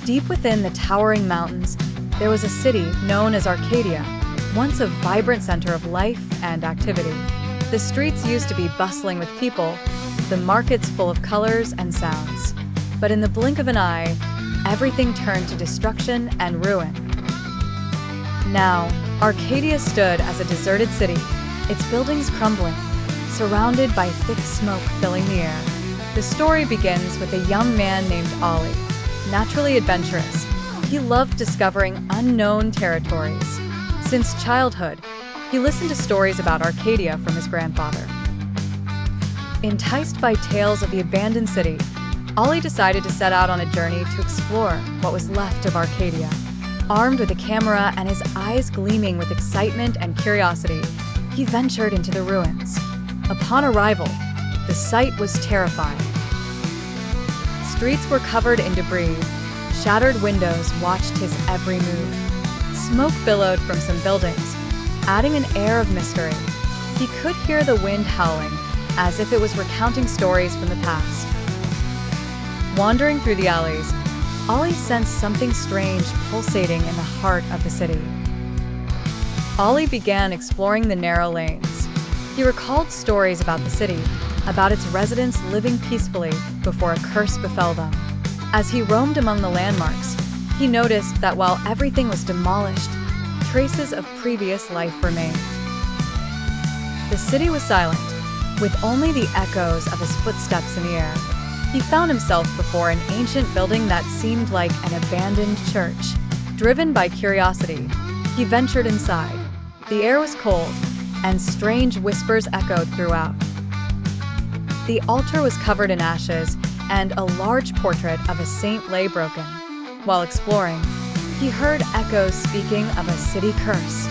Deep within the towering mountains, there was a city known as Arkadia, once a vibrant center of life and activity. The streets used to be bustling with people, the markets full of colors and sounds. But in the blink of an eye, everything turned to destruction and ruin. Now, Arkadia stood as a deserted city, its buildings crumbling, surrounded by thick smoke filling the air. The story begins with a young man named Ollie. Naturally adventurous, he loved discovering unknown territories. Since childhood, he listened to stories about Arkadia from his grandfather. Enticed by tales of the abandoned city, Ollie decided to set out on a journey to explore what was left of Arkadia. Armed with a camera and his eyes gleaming with excitement and curiosity, he ventured into the ruins. Upon arrival, the sight was terrifying. Streets were covered in debris. Shattered windows watched his every move. Smoke billowed from some buildings, adding an air of mystery. He could hear the wind howling, as if it was recounting stories from the past. Wandering through the alleys, Ollie sensed something strange pulsating in the heart of the city. Ollie began exploring the narrow lanes. He recalled stories about the city, about its residents living peacefully before a curse befell them. As he roamed among the landmarks, he noticed that while everything was demolished, traces of previous life remained. The city was silent, with only the echoes of his footsteps in the air. He found himself before an ancient building that seemed like an abandoned church. Driven by curiosity, he ventured inside. The air was cold, and strange whispers echoed throughout. The altar was covered in ashes, and a large portrait of a saint lay broken. While exploring, he heard echoes speaking of a city curse.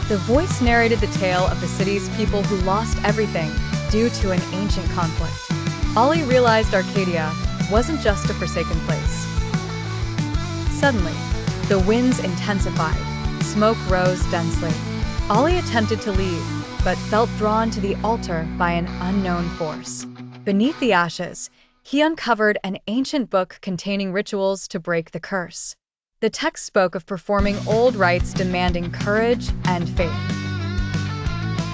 The voice narrated the tale of the city's people who lost everything due to an ancient conflict. Ollie realized Arkadia wasn't just a forsaken place. Suddenly, the winds intensified. Smoke rose densely. Ollie attempted to leave, but felt drawn to the altar by an unknown force. Beneath the ashes, he uncovered an ancient book containing rituals to break the curse. The text spoke of performing old rites demanding courage and faith.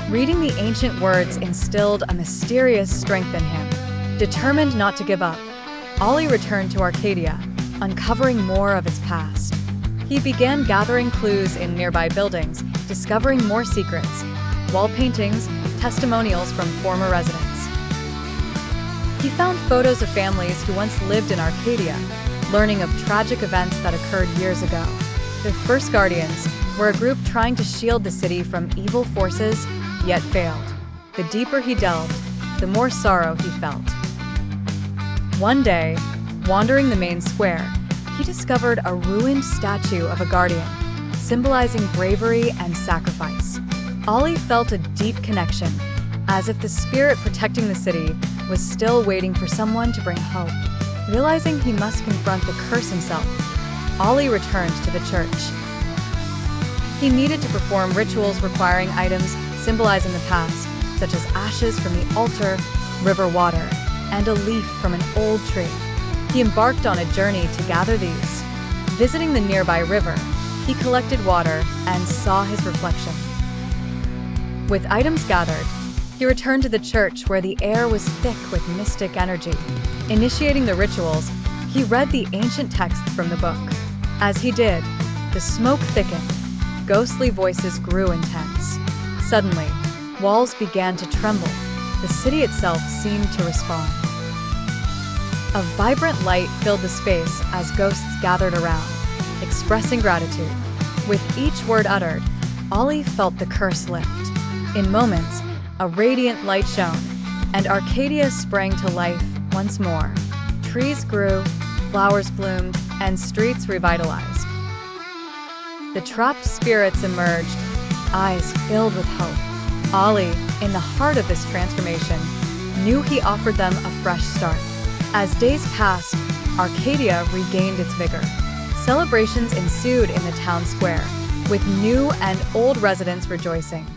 Reading the ancient words instilled a mysterious strength in him. Determined not to give up, Ollie returned to Arkadia, uncovering more of its past. He began gathering clues in nearby buildings, discovering more secrets, wall paintings, testimonials from former residents. He found photos of families who once lived in Arkadia, learning of tragic events that occurred years ago. The First Guardians were a group trying to shield the city from evil forces, yet failed. The deeper he delved, the more sorrow he felt. One day, wandering the main square, he discovered a ruined statue of a guardian, symbolizing bravery and sacrifice. Ollie felt a deep connection, as if the spirit protecting the city was still waiting for someone to bring hope. Realizing he must confront the curse himself, Ollie returned to the church. He needed to perform rituals requiring items symbolizing the past, such as ashes from the altar, river water, and a leaf from an old tree. He embarked on a journey to gather these. Visiting the nearby river, he collected water and saw his reflection. With items gathered, he returned to the church where the air was thick with mystic energy. Initiating the rituals, he read the ancient text from the book. As he did, the smoke thickened. Ghostly voices grew intense. Suddenly, walls began to tremble. The city itself seemed to respond. A vibrant light filled the space as ghosts gathered around, expressing gratitude. With each word uttered, Ollie felt the curse lift. In moments, a radiant light shone, and Arkadia sprang to life once more. Trees grew, flowers bloomed, and streets revitalized. The trapped spirits emerged, eyes filled with hope. Ollie, in the heart of this transformation, knew he offered them a fresh start. As days passed, Arkadia regained its vigor. Celebrations ensued in the town square, with new and old residents rejoicing.